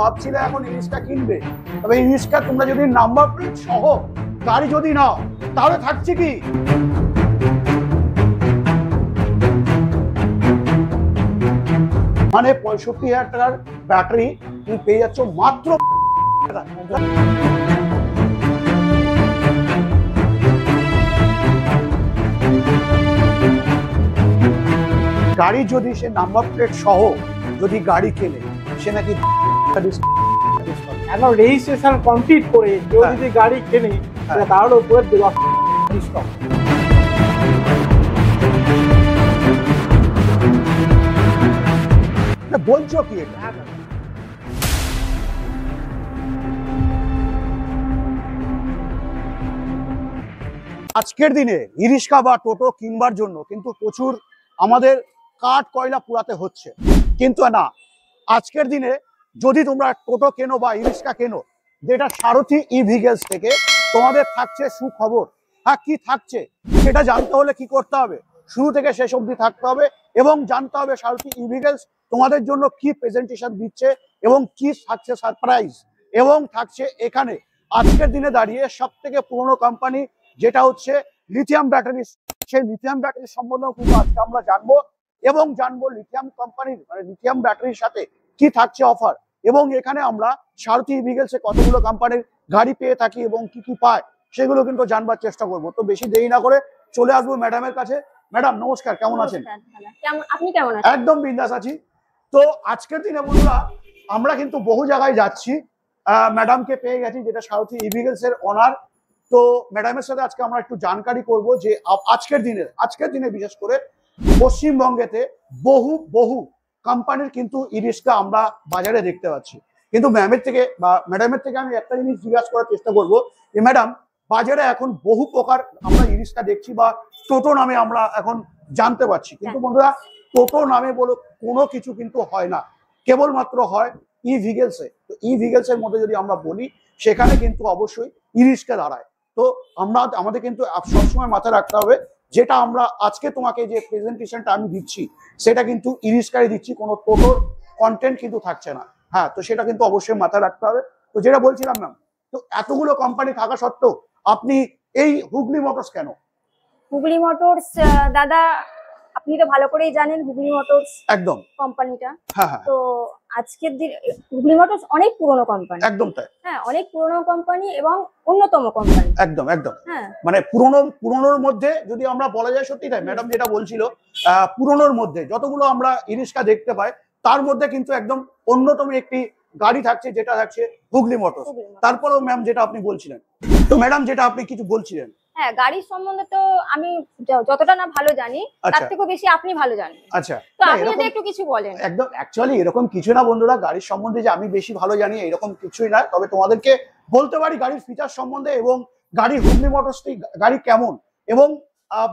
ভাবছিলে এখন ইরিশকা কিনবে, তবে ইরিশকা তোমরা যদি নাম্বার প্লেট সহ গাড়ি যদি নাও তাহলে থাকছে কি মানে 65,000 টাকার ব্যাটারি তুমি পেয়ে যাচ্ছ মাত্র গাড়ি যদি সে নাম্বার প্লেট সহ যদি গাড়ি কেনে সে নাকি এখন রেজিস্ট্রেশন কমপ্লিট করে কেউ যদি গাড়ি কেনে তার উপরে ডিসকাউন্ট। বলছো কি এটা? আজকের দিনে ইরিশকা বা টোটো কিনবার জন্য কিন্তু প্রচুর আমাদের কাঠ কয়লা পুরাতে হচ্ছে, কিন্তু না, আজকের দিনে যদি তোমরা টোটো কেনো বা ইরিশকা কেনো যেটা সারথি ই ভেহিকলস থেকে, তোমাদের থাকছে সুখবর। হ্যাঁ, কি থাকছে সেটা জানতে হলে কি করতে হবে, শুরু থেকে শেষ অবধি থাকতে হবে এবং জানতে হবে সারথি ই ভেহিকলস তোমাদের জন্য কি প্রেজেন্টেশন দিচ্ছে এবং কি থাকছে সারপ্রাইজ। এবং থাকছে এখানে আজকের দিনে দাঁড়িয়ে সব থেকে পুরনো কোম্পানি যেটা হচ্ছে লিথিয়াম ব্যাটারি, সেই লিথিয়াম ব্যাটারি সম্বন্ধেও কিন্তু আজকে আমরা জানবো এবং জানবো লিথিয়াম কোম্পানির মানে লিথিয়াম ব্যাটারির সাথে কি থাকছে অফার, এবং এখানে আমরা সারথি ই ভেহিকলসে কতগুলো কোম্পানির গাড়ি পেয়ে থাকি এবং কি কি পায় সেগুলো কিন্তু জানবার চেষ্টা করবো। তো বেশি দেরি না করে চলে আসবো ম্যাডামের কাছে। ম্যাডাম নমস্কার, কেমন আছেন? আপনি কেমন আছেন? একদম বিন্দাস আছি। তো আজকের দিনে বন্ধুরা আমরা কিন্তু বহু জায়গায় যাচ্ছি, ম্যাডামকে পেয়ে গেছি যেটা সারথি ই ভেহিকলস এর ওনার। তো ম্যাডামের সাথে আজকে আমরা একটু জানকারি করব যে আজকের দিনে বিশেষ করে পশ্চিমবঙ্গেতে বহু কোম্পানির কিন্তু ইরিশকা আমরা বাজারে দেখতে পাচ্ছি, কিন্তু ম্যাডামের থেকে আমি একটা জিনিস জিজ্ঞাসা করার চেষ্টা করব যে ম্যাডাম, বাজারে এখন বহু প্রকার আমরা ইরিশকা দেখছি বা টোটো নামে আমরা এখন জানতে পারছি, কিন্তু বন্ধুরা টোটো নামে বলো কোনো কিছু কিন্তু হয় না, কেবলমাত্র হয় ই ভেহিকলসে। তো ই ভেহিকলসের মধ্যে যদি আমরা বলি সেখানে কিন্তু অবশ্যই ইরিশকা দাঁড়ায়। তো আমাদের কিন্তু সবসময় মাথায় রাখতে হবে যেটা আমরা আজকে তোমাকে যে প্রেজেন্টেশনটা আমি দিচ্ছি সেটা কিন্তু ইরিশকারই দিচ্ছি, কোনো টোটোর কন্টেন্ট কিন্তু থাকছে না। হ্যাঁ, তো সেটা কিন্তু অবশ্যই মাথায় রাখতে হবে। তো যেটা বলছিলাম ম্যাম, তো এতগুলো কোম্পানি থাকা সত্ত্বেও আপনি এই হুগলি মোটরস কেন? হুগলি মোটরস দাদা আপনি তো ভালো করেই জানেন হুগলি মোটরস একদম কোম্পানিটা। হ্যাঁ হ্যাঁ, তো আজকের দিন হুগলি মোটরস অনেক পুরনো কোম্পানি। একদম তাই। হ্যাঁ, অনেক পুরনো কোম্পানি এবং অন্যতম কোম্পানি। একদম। হ্যাঁ, মানে পুরনোর মধ্যে যদি আমরা বলা যায় সত্যি তাই, ম্যাডাম যেটা বলছিল পুরনোর মধ্যে যতগুলো আমরা ইরিশকা দেখতে পাই তার মধ্যে কিন্তু একদম অন্যতম একটি গাড়ি থাকছে যেটা থাকছে হুগলি মোটরস। তারপরেও ম্যাম যেটা আপনি বলছিলেন, তো ম্যাডাম যেটা আপনি কিছু বলছিলেন, হ্যাঁ, গাড়ির সম্বন্ধে তো আমি যতটা না ভালো জানি তার থেকে বেশি আপনি ভালো জানেন। আচ্ছা, তো আপনি যদি একটু কিছু বলেন। একদম অ্যাকচুয়ালি এরকম কিছু না বন্ধুরা, গাড়ির সম্বন্ধে যে আমি বেশি ভালো জানি এরকম কিছুই না, তবে তোমাদেরকে বলতে পারি গাড়ির ফিচার সম্বন্ধে এবং গাড়ি হুগলি মোটরসটি গাড়ি কেমন, এবং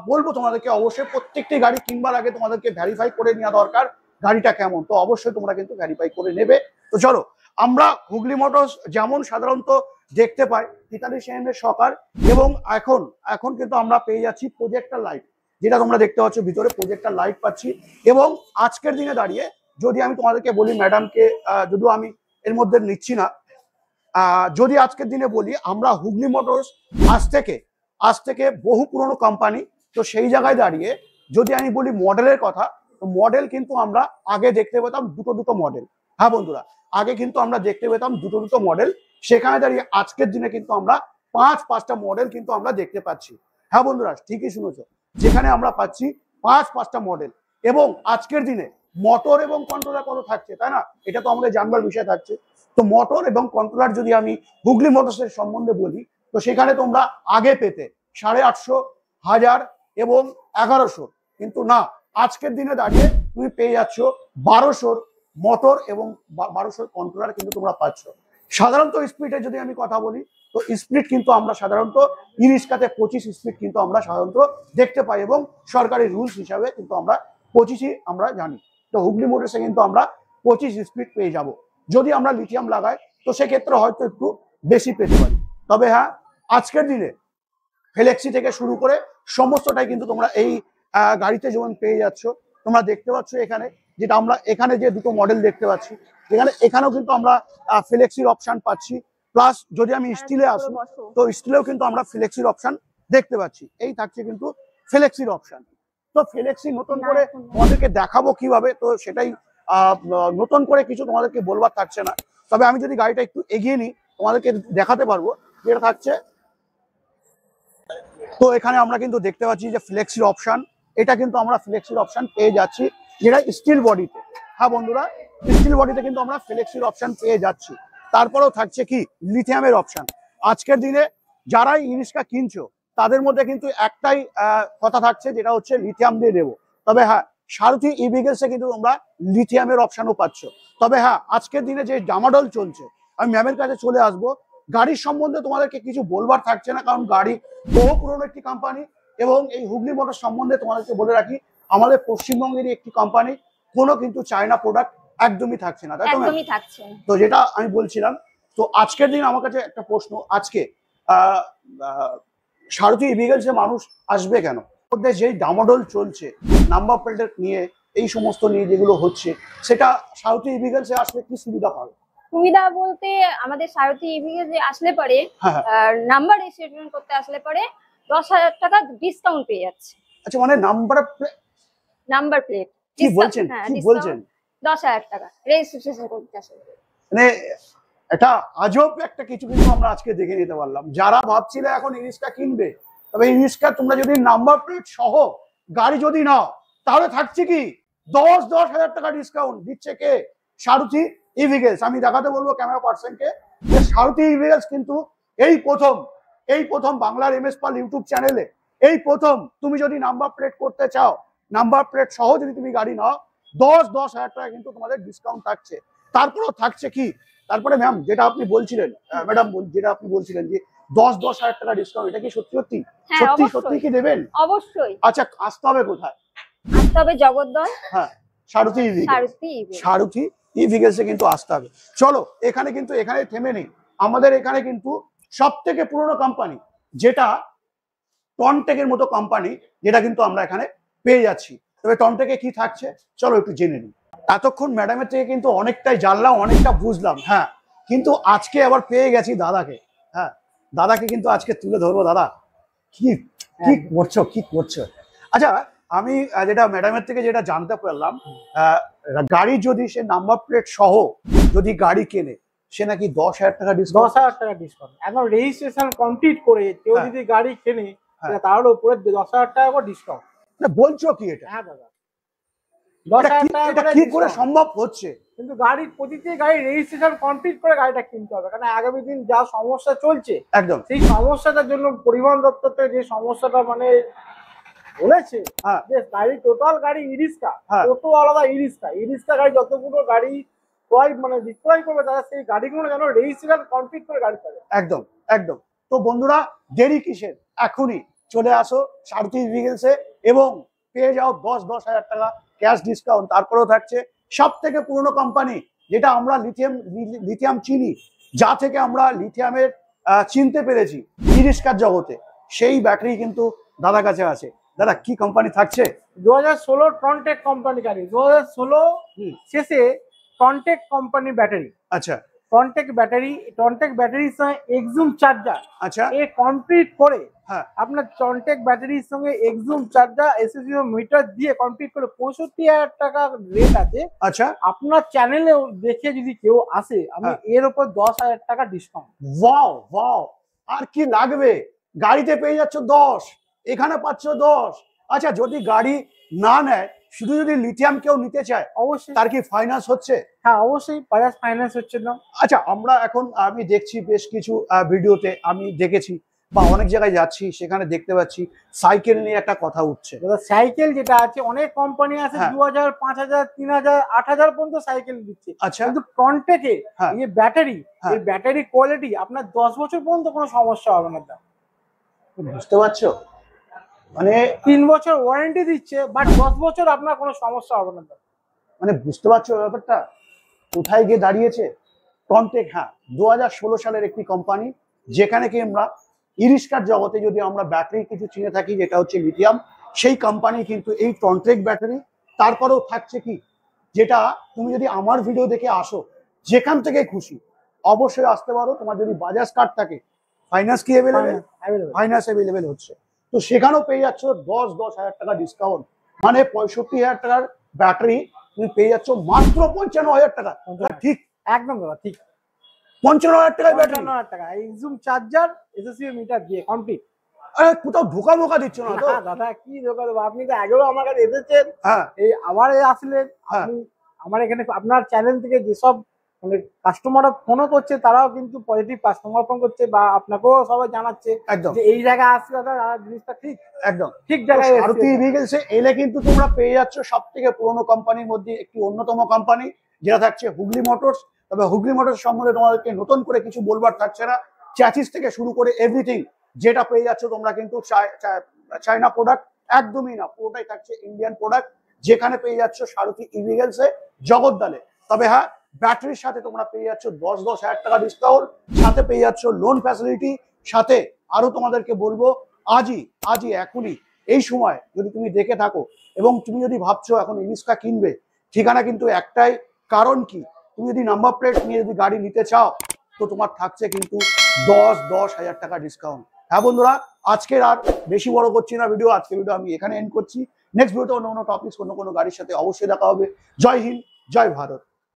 বলবো তোমাদেরকে অবশ্যই প্রত্যেকটি গাড়ি কিনবার আগে তোমাদেরকে ভেরিফাই করে নেওয়া দরকার গাড়িটা কেমন। তো অবশ্যই তোমরা কিন্তু ভেরিফাই করে নেবে। তো চলো আমরা হুগলি মোটরস যেমন সাধারণত দেখতে পাই 43 mm এর সকার, এবং এখন কিন্তু আমরা পেয়ে যাচ্ছি প্রজেক্টর লাইট, যেটা তোমরা দেখতে পাচ্ছ ভিতরে প্রজেক্টর লাইট পাচ্ছি। এবং আজকের দিনে দাঁড়িয়ে যদি আমি তোমাদেরকে বলি ম্যাডামকে, যদিও আমি এর মধ্যে নিচ্ছি না, যদি আজকের দিনে বলি আমরা হুগলি মোটরস আজ থেকে বহু পুরনো কোম্পানি, তো সেই জায়গায় দাঁড়িয়ে যদি আমি বলি মডেলের কথা, তো মডেল কিন্তু আমরা আগে দেখতে পেতাম দুটো মডেল। হ্যাঁ বন্ধুরা, আগে কিন্তু আমরা দেখতে পেতাম দুটো মডেল, সেখানে দাঁড়িয়ে আজকের দিনে কিন্তু আমরা পাঁচটা মডেল কিন্তু আমরা দেখতে পাচ্ছি। হ্যাঁ বন্ধুরা, ঠিকই শুনেছো, যেখানে আমরা পাচ্ছি পাঁচটা মডেল। এবং আজকের দিনে মোটর এবং কন্ট্রোলার কত থাকছে তাই না, এটা তো আমাদের জানবার বিষয় থাকছে। তো মোটর এবং কন্ট্রোলার যদি আমি হুগলি মোটরসের সম্বন্ধে বলি, তো সেখানে তোমরা আগে পেতে 850, 1000 এবং 1100, কিন্তু না, আজকের দিনে দাঁড়িয়ে তুমি পেয়ে যাচ্ছ 1200 মোটর এবং 1200 কন্ট্রোলার কিন্তু তোমরা পাচ্ছ। সাধারণত স্পিডে যদি আমি কথা বলি, তো স্পিড কিন্তু আমরা সাধারণত ইরিশকাতে 25 স্পিড কিন্তু আমরা সাধারণত দেখতে পাই, এবং সরকারি রুলস হিসাবে কিন্তু আমরা 25ই আমরা জানি। তো হুগলি মোটরসে কিন্তু আমরা 25 স্পিড পেয়ে যাব। যদি আমরা লিথিয়াম লাগাই তো সেক্ষেত্রে হয়তো একটু বেশি পেতে পারি। তবে হ্যাঁ, আজকের দিনে ফ্লেক্সি থেকে শুরু করে সমস্তটাই কিন্তু তোমরা এই গাড়িতে যেমন পেয়ে যাচ্ছ। তোমরা দেখতে পাচ্ছ এখানে যেটা আমরা এখানে যে দুটো মডেল দেখতে পাচ্ছি, যেখানে এখানেও কিন্তু আমরা ফ্লেক্সির অপশন পাচ্ছি, প্লাস যদি আমি স্টিলে আসি তো স্টিলেও কিন্তু আমরা ফ্লেক্সির অপশন দেখতে পাচ্ছি। এই থাকছে কিন্তু ফ্লেক্সির অপশন। তো ফ্লেক্সি নতুন করে তোমাদেরকে দেখাবো কিভাবে, তো সেটাই নতুন করে কিছু তোমাদেরকে বলবার থাকছে না। তবে আমি যদি গাড়িটা একটু এগিয়ে নিই তোমাদেরকে দেখাতে পারবো যেটা থাকছে। তো এখানে আমরা কিন্তু দেখতে পাচ্ছি যে ফ্লেক্সির অপশন, এটা কিন্তু আমরা ফ্লেক্সির অপশন পেয়ে যাচ্ছি যেটা স্টিল বডিতে। হ্যাঁ বন্ধুরা, স্টিল বডিতে কিন্তু আমরা ফ্লেক্সির অপশন পেয়ে যাচ্ছি। তারপরেও থাকছে কি লিথিয়ামের অপশন। আজকের দিনে যারাই ইরিস্কা কিনছো তাদের মধ্যে কিন্তু একটাই কথা থাকছে, যেটা হচ্ছে লিথিয়াম দিয়ে দেবো। তবে হ্যাঁ, সারথি ইভিগেলসে কিন্তু তোমরা লিথিয়ামের অপশনও পাচ্ছ। তবে হ্যাঁ, আজকের দিনে যে ডামাডোল চলছে, আমি ম্যামের কাছে চলে আসবো। গাড়ির সম্বন্ধে তোমাদেরকে কিছু বলবার থাকছে না, কারণ গাড়ি বহু পুরনো একটি কোম্পানি। এবং এই হুগলি মোটর সম্বন্ধে তোমাদেরকে বলে রাখি, আমাদের পশ্চিমবঙ্গেরই একটি কোম্পানি, কোনো কিন্তু চায়না প্রোডাক্ট একদমই থাকছে না, তাই তো? একদমই থাকছে না। তো যেটা আমি বলছিলাম, তো আজকের দিন আমার কাছে একটা প্রশ্ন, আজকে সারথি ইভিগেলসে মানুষ আসবে কেন? মধ্যে যেই ডামাডোল চলছে নাম্বার প্লেট নিয়ে, এই সমস্ত নিয়ে যেগুলো হচ্ছে, সেটা সারথি ইভিগেলসে আসলে কি সুবিধা পাবে? সুবিধা বলতে আমাদের সারথি ইভিগেলসে আসলে পরে হ্যাঁ। নাম্বার রেজিস্ট্রেশন করতে আসলে পরে 10,000 টাকা ডিসকাউন্ট পেয়ে যাচ্ছে। আচ্ছা, মানে নাম্বার প্লেট কি বলছেন? কি বলছেন? 10,000 টাকা রেজিস্ট্রেশন করতে আসলে। মানে এটা আজব একটা কিছু কিন্তু আমরা আজকে দেখে নিতে পারলাম। যারা ভাবছিলে এখন ইরিস্কা কিনবে, তবে ইরিস্কা তোমরা যদি নাম্বার প্লেট সহ গাড়ি যদি নাও, তাহলে থাকছে কি 10,000 টাকা ডিসকাউন্ট দিচ্ছে কে? সারথি ইভিগেলস। আমি দেখাতে বলবো ক্যামেরা পার্সনকে যে সারথি ইভিগেলস কিন্তু এই প্রথম বাংলার এমএস পাল ইউটিউব চ্যানেলে এই প্রথম তুমি যদি নাম্বার প্লেট করতে চাও, নাম্বার প্লেট সহ যদি তুমি গাড়ি নাও, 10,000 টাকা কিন্তু তোমাদের ডিসকাউন্ট থাকছে। তারপরেও থাকছে কি, তারপরে ম্যাম যেটা আপনি বলছিলেন, ম্যাডাম যেটা আপনি বলছিলেন যে 10,000 টাকা ডিসকাউন্ট, এটা কি সত্যি সত্যি কি দেবেন? অবশ্যই। আচ্ছা, আসতে হবে কোথায়? আসতে হবে জগদ্দল। হ্যাঁ, সারথি ইভিগেলসে কিন্তু আসতে হবে। চলো, এখানে থেমে নেই। আমাদের এখানে কিন্তু সব থেকে পুরনো কোম্পানি, যেটা টনটেকের মতো কোম্পানি, যেটা কিন্তু আমরা এখানে পেয়ে যাচ্ছি। তবে টনটেকে কি থাকছে চলো একটু জেনে নিই। এতক্ষণ ম্যাডামের থেকে কিন্তু অনেকটাই জানলাম, অনেকটা বুঝলাম। হ্যাঁ, কিন্তু আজকে আবার পেয়ে গেছি দাদাকে। হ্যাঁ, দাদাকে কিন্তু আজকে তুলে ধরবো। দাদা কি করছো? আচ্ছা, আমি যেটা ম্যাডামের থেকে যেটা জানতে পারলাম, গাড়ি যদি সে নাম্বার প্লেট সহ যদি গাড়ি কেনে, সে নাকি 10,000 টাকা ডিসকাউন্ট। 10,000 টাকা ডিসকাউন্ট। এখন রেজিস্ট্রেশন কমপ্লিট করে কেউ যদি গাড়ি কেনে, তার উপরে 10,000 টাকা করে ডিসকাউন্ট। বলছো কি এটা? হ্যাঁ দাদা, 10,000 টাকা কি করে সম্ভব হচ্ছে? কিন্তু গাড়ির প্রতিটি গাড়ি রেজিস্ট্রেশন কমপ্লিট করে গাড়িটা কিনতে হবে, কারণ আগামী দিন যা সমস্যা চলছে, একদম সেই সমস্যাটার জন্য পরিবহন দপ্তর থেকে যে সমস্যাটা মানে বলেছে যে গাড়ি টোটাল গাড়ি ইরিস্কা, টোটো আলাদা ইরিস্কা গাড়ি যতগুলো গাড়ি বিক্রয় করবে, তারা সেই গাড়িগুলো যেন রেজিস্ট্রেশন কমপ্লিট করে গাড়ি পাবে। একদম। তো বন্ধুরা, দেরি কিসের? এখনই চলে আসো সারথি ইভিগেলসে এবং পেয়ে যাও 10,000 টাকা ক্যাশ ডিসকাউন্ট। তারপরেও থাকছে সব থেকে পুরনো কোম্পানি, যেটা আমরা লিথিয়াম চিনি, যা থেকে আমরা লিথিয়ামের চিনতে পেরেছি ইরিস্কার জগতে, সেই ব্যাটারি কিন্তু দাদা কাছে আছে। দাদা, কি কোম্পানি থাকছে? 2016 ট্রনটেক কোম্পানি গাড়ি, 2016 শেষে ট্রনটেক কোম্পানি ব্যাটারি। আচ্ছা, ট্রনটেক ব্যাটারির সঙ্গে এক্সুম চার্জার। আচ্ছা, এ কমপ্লিট করে হ্যাঁ, আপনার ট্রনটেক ব্যাটারির সঙ্গে এক্সুম চার্জার এসএসইও মিটার দিয়ে কমপ্লিট করে 65,000 টাকা রেট আছে। আচ্ছা, আপনার চ্যানেলে দেখে যদি কেউ আসে, আমি এর উপর 10,000 টাকা ডিসকাউন্ট। ওয়াও, আর কি লাগবে? গাড়িতে পেয়ে যাচ্ছ 10, এখানে পাচ্ছ 10। আচ্ছা, যদি গাড়ি না নেয়, শুধু যদি লিথিয়াম কেউ নিতে চায়, অবশ্যই তার কি ফাইন্যান্স হচ্ছে? হ্যাঁ, অবশ্যই বাজাজ ফাইন্যান্স হচ্ছে না। আচ্ছা, আমি দেখছি বেশ কিছু ভিডিওতে আমি দেখেছি বা অনেক জায়গায় যাচ্ছি, সেখানে দেখতে পাচ্ছি সাইকেল নিয়ে একটা কথা উঠছে। সাইকেল যেটা আছে, অনেক কোম্পানি আছে 2,000, 5,000, 3,000, 8,000 পর্যন্ত সাইকেল দিচ্ছে। আচ্ছা, কিন্তু ট্রনটেকে এই ব্যাটারি কোয়ালিটি আপনার 10 বছর পর্যন্ত কোনো সমস্যা হবে না। বুঝতে পারছো? মানে 3 বছর ওয়ারেন্টি দিচ্ছে, বাট 10 বছর আপনার কোনো সমস্যা হবে না। মানে বুঝতে পারছো ব্যাপারটা কোথায় গিয়ে দাঁড়িয়েছে টনটেক? হ্যাঁ, 2016 সালের একটি কোম্পানি, যেখানে কি আমরা ইরিস্কার জগতে যদি আমরা ব্যাটারি কিছু চিনে থাকি, যেটা হচ্ছে লিথিয়াম, সেই কোম্পানি কিন্তু এই টনটেক ব্যাটারি। তারপরেও থাকছে কি, যেটা তুমি যদি আমার ভিডিও দেখে আসো, যেখান থেকে খুশি অবশ্যই আসতে পারো। তোমার যদি বাজাজ কার্ড থাকে, ফাইন্যান্স কি অ্যাভেলেবেল? ফাইন্যান্স অ্যাভেলেবেল হচ্ছে, তো সেখানেও পেয়ে যাচ্ছ 10,000 টাকা ডিসকাউন্ট, মানে 65,000 টাকার ব্যাটারি তুমি পেয়ে যাচ্ছ মাত্র 55,000 টাকা। ঠিক একদম দাদা, ঠিক 55,000 টাকায় ব্যাটারি, 55,000 টাকা এক্সুম চার্জার এসএসসি মিটার দিয়ে কমপ্লিট। আরে কোথাও ধোকা দিচ্ছ না তো? দাদা কি ধোকা দেবো, আপনি তো আগেও আমার কাছে এসেছেন, হ্যাঁ এই আবার আসলেন। হ্যাঁ। আপনি আমার এখানে আপনার চ্যানেল থেকে যেসব মানে কাস্টমাররা ফোনও করছে তারাও কিন্তু পজিটিভ কাস্টমার ফোন করছে, বা আপনাকেও সবাই জানাচ্ছে একদম যে এই জায়গায় আসছে দাদা, জিনিসটা ঠিক একদম ঠিক জায়গায় মারুতি ভেহিকলসে এলে কিন্তু তোমরা পেয়ে যাচ্ছ সব থেকে পুরোনো কোম্পানির মধ্যে একটি অন্যতম কোম্পানি, যেটা থাকছে হুগলি মোটরস। তবে হুগলি মোটরস সম্বন্ধে তোমাদেরকে নতুন করে কিছু বলবার থাকছে না, চ্যাচিস থেকে শুরু করে এভরিথিং যেটা পেয়ে যাচ্ছ তোমরা কিন্তু চায়না প্রোডাক্ট একদমই না, পুরোটাই থাকছে ইন্ডিয়ান প্রোডাক্ট, যেখানে পেয়ে যাচ্ছ সারথি ইভিগেলসে জগদ্দলে। তবে হ্যাঁ, ব্যাটারির সাথে তোমরা পেয়ে যাচ্ছ 10,000 টাকা ডিসকাউন্ট, সাথে পেয়ে যাচ্ছ লোন ফ্যাসিলিটি, সাথে আরো তোমাদেরকে বলবো আজই এখনই এই সময় যদি তুমি দেখে থাকো এবং তুমি যদি ভাবছো এখন ইরিস্কা কিনবে, ঠিকানা কিন্তু একটাই, কারণ কি তুমি যদি নাম্বার প্লেট নিয়ে যদি গাড়ি নিতে চাও তো তোমার থাকছে কিন্তু 10,000 টাকা ডিসকাউন্ট। হ্যাঁ বন্ধুরা, আজকের আর বেশি বড় করছি না ভিডিও, আজকের ভিডিও আমি এখানে এন্ড করছি। নেক্সট ভিডিওতে অন্য কোনো টপিক অন্য কোনো গাড়ির সাথে অবশ্যই দেখা হবে। জয় হিন্দ, জয় ভারত।